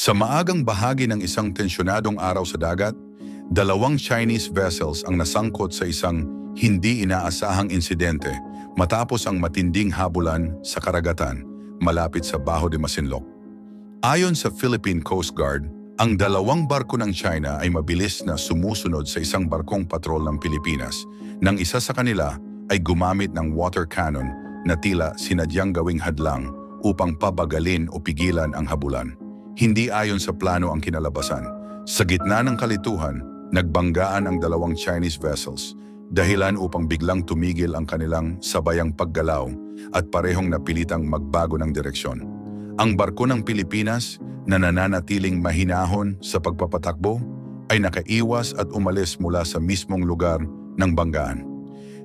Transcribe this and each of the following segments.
Sa maagang bahagi ng isang tensyonadong araw sa dagat, dalawang Chinese vessels ang nasangkot sa isang hindi inaasahang insidente matapos ang matinding habulan sa karagatan malapit sa Bajo de Masinloc. Ayon sa Philippine Coast Guard, ang dalawang barko ng China ay mabilis na sumusunod sa isang barkong patrol ng Pilipinas nang isa sa kanila ay gumamit ng water cannon na tila sinadyang gawing hadlang upang pabagalin o pigilan ang habulan. Hindi ayon sa plano ang kinalabasan. Sa gitna ng kalituhan, nagbanggaan ang dalawang Chinese vessels, dahilan upang biglang tumigil ang kanilang sabayang paggalaw at parehong napilitang magbago ng direksyon. Ang barko ng Pilipinas na nananatiling mahinahon sa pagpapatakbo ay nakaiwas at umalis mula sa mismong lugar ng banggaan.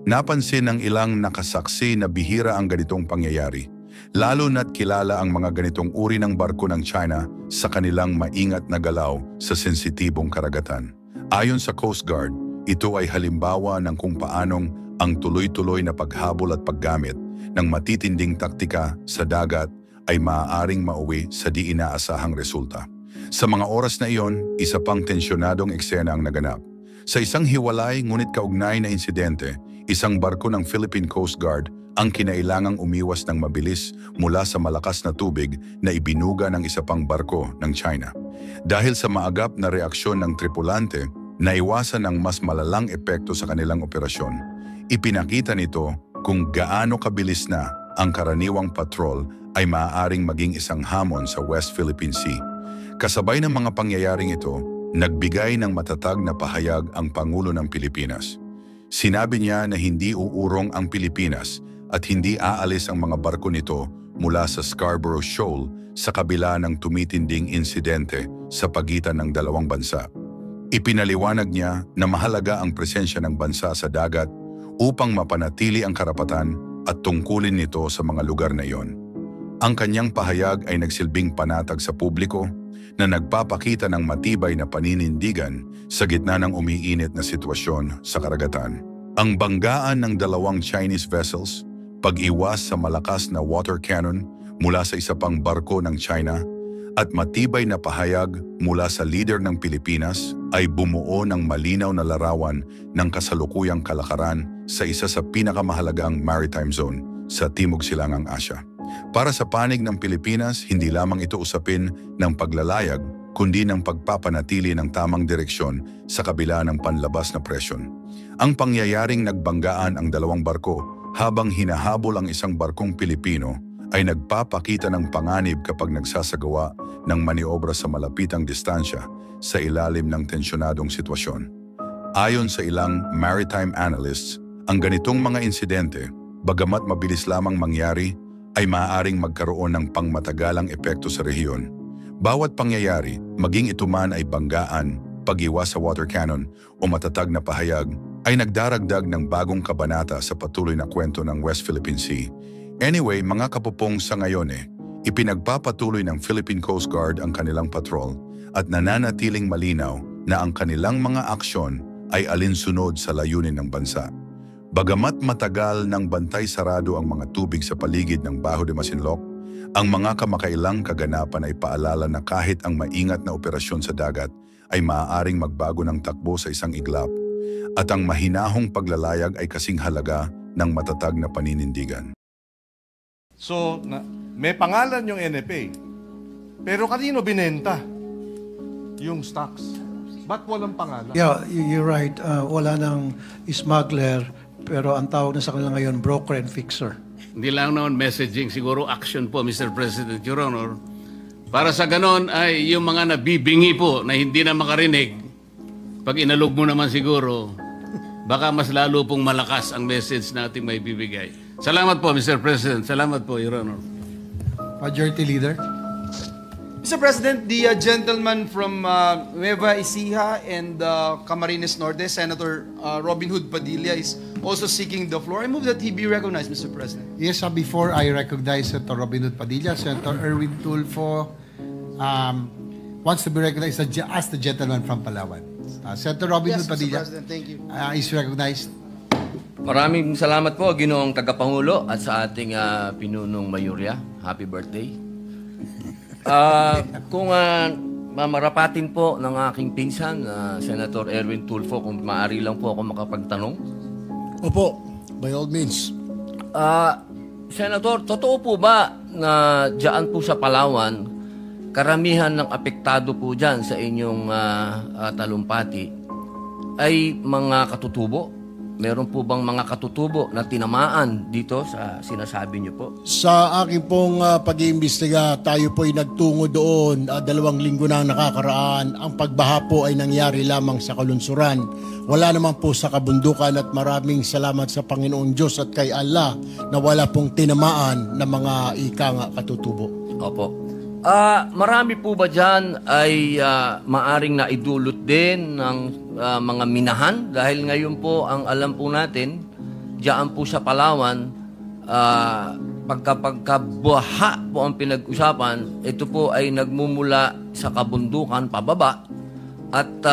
Napansin ng ilang nakasaksi na bihira ang ganitong pangyayari, lalo na't kilala ang mga ganitong uri ng barko ng China sa kanilang maingat na galaw sa sensitibong karagatan. Ayon sa Coast Guard, ito ay halimbawa ng kung paanong ang tuloy-tuloy na paghabol at paggamit ng matitinding taktika sa dagat ay maaaring mauwi sa di inaasahang resulta. Sa mga oras na iyon, isa pang tensyonadong eksena ang naganap. Sa isang hiwalay ngunit kaugnay na insidente, isang barko ng Philippine Coast Guard ang kinailangang umiwas ng mabilis mula sa malakas na tubig na ibinuga ng isa pang barko ng China. Dahil sa maagap na reaksyon ng tripulante, naiwasan ang mas malalang epekto sa kanilang operasyon. Ipinakita nito kung gaano kabilis na ang karaniwang patrol ay maaaring maging isang hamon sa West Philippine Sea. Kasabay ng mga pangyayaring ito, nagbigay ng matatag na pahayag ang Pangulo ng Pilipinas. Sinabi niya na hindi uurong ang Pilipinas at hindi aalis ang mga barko nito mula sa Scarborough Shoal sa kabila ng tumitinding insidente sa pagitan ng dalawang bansa. Ipinaliwanag niya na mahalaga ang presensya ng bansa sa dagat upang mapanatili ang karapatan at tungkulin nito sa mga lugar na iyon. Ang kanyang pahayag ay nagsilbing panatag sa publiko na nagpapakita ng matibay na paninindigan sa gitna ng umiinit na sitwasyon sa karagatan. Ang banggaan ng dalawang Chinese vessels, pag-iwas sa malakas na water cannon mula sa isa pang barko ng China, at matibay na pahayag mula sa leader ng Pilipinas ay bumuo ng malinaw na larawan ng kasalukuyang kalakaran sa isa sa pinakamahalagang maritime zone sa Timog Silangang Asya. Para sa panig ng Pilipinas, hindi lamang ito usapin ng paglalayag, kundi ng pagpapanatili ng tamang direksyon sa kabila ng panlabas na presyon. Ang pangyayaring nagbanggaan ang dalawang barko habang hinahabol ang isang barkong Pilipino ay nagpapakita ng panganib kapag nagsasagawa ng maniobra sa malapitang distansya sa ilalim ng tensyonadong sitwasyon. Ayon sa ilang maritime analysts, ang ganitong mga insidente, bagamat mabilis lamang mangyari, ay maaaring magkaroon ng pangmatagalang epekto sa rehiyon. Bawat pangyayari, maging ito man ay banggaan, pag-iwas sa water cannon o matatag na pahayag, ay nagdaragdag ng bagong kabanata sa patuloy na kwento ng West Philippine Sea. Anyway, mga kapupong sa ngayon ipinagpapatuloy ng Philippine Coast Guard ang kanilang patrol at nananatiling malinaw na ang kanilang mga aksyon ay alinsunod sa layunin ng bansa. Bagamat matagal ng bantay sarado ang mga tubig sa paligid ng Bajo de Masinloc, ang mga kamakailang kaganapan ay paalala na kahit ang maingat na operasyon sa dagat ay maaaring magbago ng takbo sa isang iglap, at ang mahinahong paglalayag ay kasing halaga ng matatag na paninindigan. So, may pangalan yung NFA, pero kanino binenta yung stocks? Ba't walang pangalan? Yeah, you're right. Wala nang smuggler, pero ang tawag na sa kanila ngayon, broker and fixer. Hindi lang naman messaging, siguro action po, Mr. President, Your Honor. Para sa ganon ay yung mga nabibingi po na hindi na makarinig, pag inalog mo naman siguro, baka mas lalo pong malakas ang message na ating may bibigay. Salamat po, Mr. President. Salamat po, Your Honor. Majority Leader. Mr. President, the gentleman from Nueva Ecija and Camarines Norte, Senator Robin Hood Padilla, is also seeking the floor. I move that he be recognized, Mr. President. Yes, before I recognize Senator Robin Hood Padilla, Senator Erwin Tulfo wants to be recognized as the gentleman from Palawan. Senator Robin Hood Padilla, Mr. President, thank you. Is recognized. Maraming salamat po, Ginoong Tagapangulo, at sa ating pinunong Mayurya. Happy birthday. Kung marapatin po ng aking pinsan, Senator Erwin Tulfo, kung maaari lang po ako makapagtanong. Opo, by all means. Senator, totoo po ba na dyan po sa Palawan, karamihan ng apektado po dyan sa inyong talumpati ay mga katutubo? Meron po bang mga katutubo na tinamaan dito sa sinasabi niyo po? Sa aking pong pag-iimbestiga, tayo po ay nagtungo doon 2 linggo na nakakaraan. Ang pagbaha po ay nangyari lamang sa kalunsuran. Wala naman po sa kabundukan at maraming salamat sa Panginoon Diyos at kay Allah na wala pong tinamaan na mga katutubo. Opo. Marami po ba dyan ay maaring naidulot din ng mga minahan? Dahil ngayon po, ang alam po natin, dyan po sa Palawan, pagkabaha po ang pinag-usapan, ito po ay nagmumula sa kabundukan pababa. At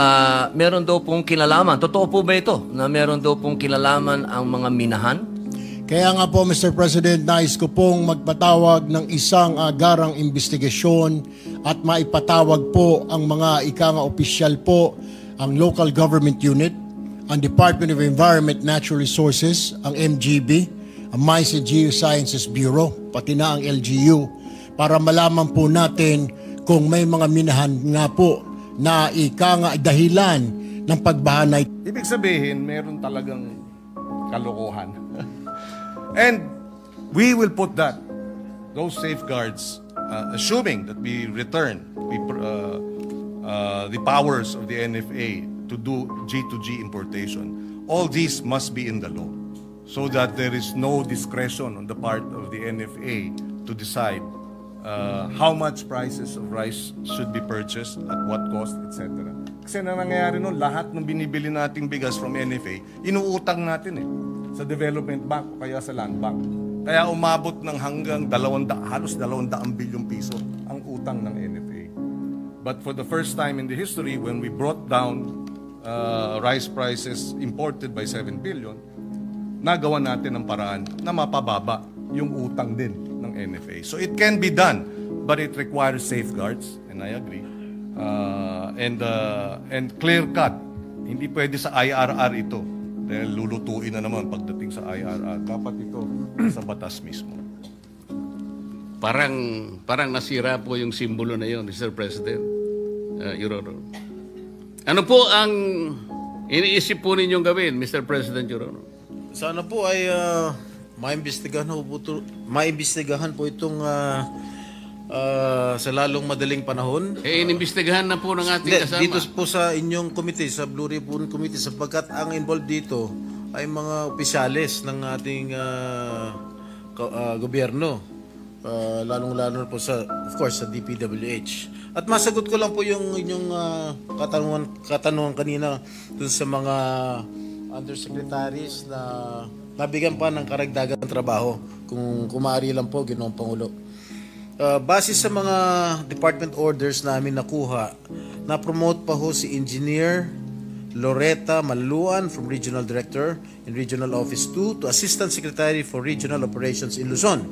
meron daw pong kinalaman. Totoo po ba ito na meron daw pong kinalaman ang mga minahan? Kaya nga po, Mr. President, nais ko pong magpatawag ng isang agarang investigasyon at maipatawag po ang mga opisyal po, ang Local Government Unit, ang Department of Environment Natural Resources, ang MGB, ang Mines and Geosciences Bureau, pati na ang LGU, para malaman po natin kung may mga minahan nga po na dahilan ng pagbaha na ito. Ibig sabihin, meron talagang kalokohan. And we will put those safeguards, assuming that we return the powers of the NFA to do G2G importation. All these must be in the law so that there is no discretion on the part of the NFA to decide how much prices of rice should be purchased, at what cost, etc. Kasi na nangyayari nun, lahat ng binibili nating bigas from NFA, inuutang natin sa Development Bank o kaya sa Land Bank. Kaya umabot ng hanggang halos 200 bilyong piso ang utang ng NFA. But for the first time in the history, when we brought down rice prices imported by 7 billion, nagawa natin ang paraan na mapababa yung utang din ng NFA. So it can be done, but it requires safeguards, and I agree, and clear cut. Hindi pwede sa IRR ito. Dahil lulutuin na naman pagdating sa IRR. Dapat ito sa batas mismo. Parang nasira po yung simbolo na yun, Mr. President, Your Honor. Ano po ang iniisip po ninyong gawin, Mr. President, Your Honor? Sana po ay maimbestigahan po itong sa lalong madaling panahon. Inimbestigahan na po ng ating kasama. Dito po sa inyong committee, sa Blue Ribbon Committee, sapagkat ang involved dito ay mga opisyalis ng ating gobyerno. Lalong-lalo po of course, sa DPWH. At masagot ko lang po yung inyong katanungan kanina dun sa mga undersecretaries na nabigyan pa ng karagdagang trabaho. Kung maaari lang po, Ginoong Pangulo. Base sa mga department orders namin nakuha, na-promote pa ho si Engineer Loretta Maluan from Regional Director in Regional Office 2 to Assistant Secretary for Regional Operations in Luzon.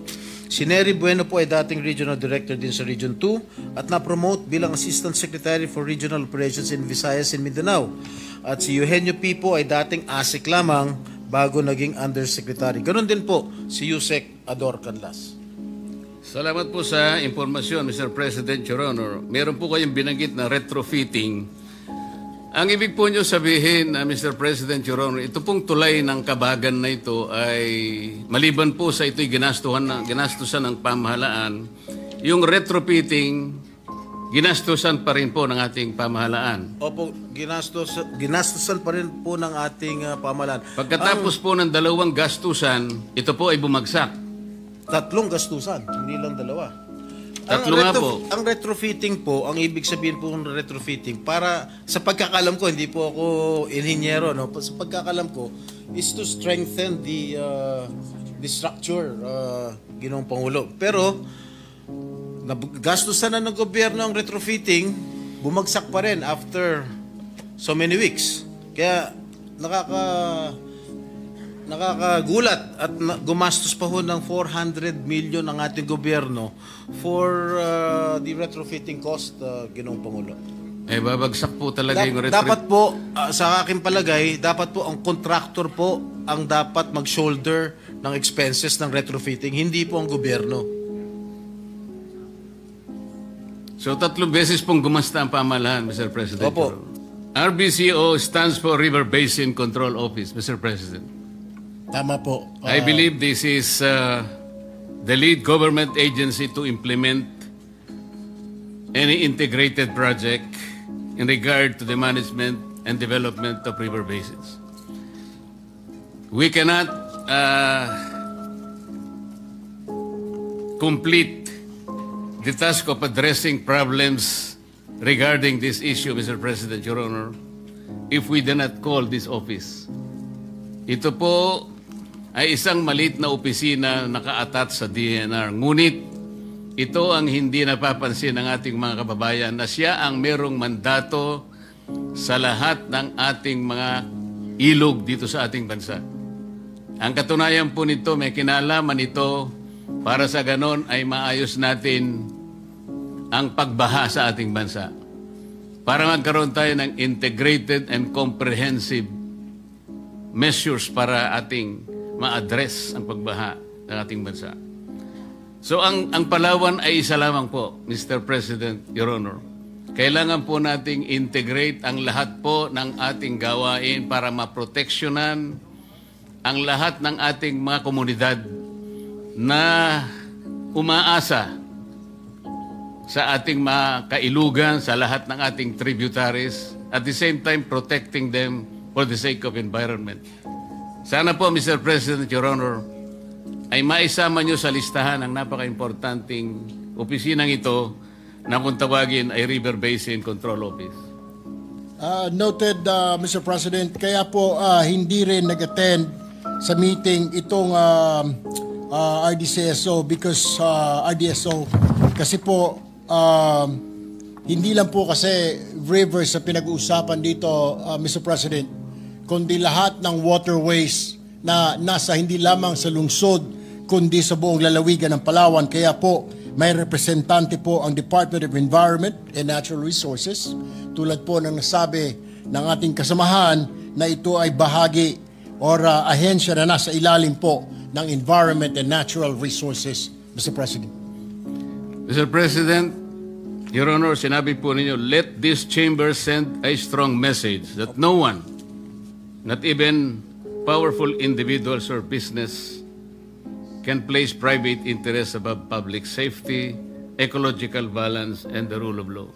Si Nery Bueno po ay dating Regional Director din sa Region 2 at na-promote bilang Assistant Secretary for Regional Operations in Visayas and Mindanao. At si Eugenio P. po ay dating ASIC lamang bago naging Undersecretary. Ganon din po si Yusek Ador Canlas. Salamat po sa impormasyon, Mr. President, Your Honor. Meron po kayong binanggit na retrofitting. Ang ibig po nyo sabihin, Mr. President, Your Honor, ito pong tulay ng Kabagan na ito ay maliban po sa ito'y ginastusan ng pamahalaan, yung retrofitting, ginastusan pa rin po ng ating pamahalaan. Opo, ginastusan pa rin po ng ating pamahalaan. Pagkatapos po ng 2 gastusan, ito po ay bumagsak. 3 gastusan, hindi lang 2. 3 nga po. Ang retrofitting po, ang ibig sabihin po ng retrofitting, para sa pagkakalam ko, hindi po ako inhinyero, no? Sa pagkakalam ko, is to strengthen the structure, Ginoong Pangulo. Pero, gastusan na ng gobyerno ang retrofitting, bumagsak pa rin after so many weeks. Kaya, nakakagulat at gumastos pa ho ng 400 million ang ating gobyerno for the retrofitting cost, Ginoong Pangulo. Babagsak po talaga yung Dapat po, sa aking palagay, dapat po ang contractor po ang dapat mag-shoulder ng expenses ng retrofitting, hindi po ang gobyerno. So 3 beses pong gumasta ang pamahalaan, Mr. President. Opo. RBCO stands for River Basin Control Office, Mr. President. Tama po. I believe this is the lead government agency to implement any integrated project in regard to the management and development of river basins. We cannot complete the task of addressing problems regarding this issue, Mr. President, Your Honor, if we do not call this office. Ito po ay isang maliit na opisina naka-attach sa DENR. Ngunit ito ang hindi napapansin ng ating mga kababayan na siya ang merong mandato sa lahat ng ating mga ilog dito sa ating bansa. Ang katunayan po nito, may kinalaman ito para sa ganon ay maayos natin ang pagbaha sa ating bansa. Para magkaroon tayo ng integrated and comprehensive measures para ating ma-address ang pagbaha ng ating bansa. So ang Palawan ay isa lamang po, Mr. President, Your Honor. Kailangan po nating integrate ang lahat po ng ating gawain para maproteksyonan ang lahat ng ating mga komunidad na umaasa sa ating mga kailugan, sa lahat ng ating tributaries, at the same time protecting them for the sake of environment. Sana po, Mr. President, Your Honor, ay maisama nyo sa listahan ang napaka-importanting opisinang ito na kung tawagin ay River Basin Control Office. Noted, Mr. President. Kaya po hindi rin nag-attend sa meeting itong RDCSO because RDSO kasi po hindi lang po kasi rivers sa pinag-uusapan dito, Mr. President, kundi lahat ng waterways na nasa hindi lamang sa lungsod kundi sa buong lalawigan ng Palawan. Kaya po may representante po ang Department of Environment and Natural Resources tulad po ng nasabi ng ating kasamahan na ito ay bahagi or ahensya na nasa ilalim po ng Environment and Natural Resources, Mr. President. Mr. President, Your Honor, sinabi po ninyo, let this chamber send a strong message that no one, not even powerful individuals or business, can place private interests above public safety, ecological balance, and the rule of law.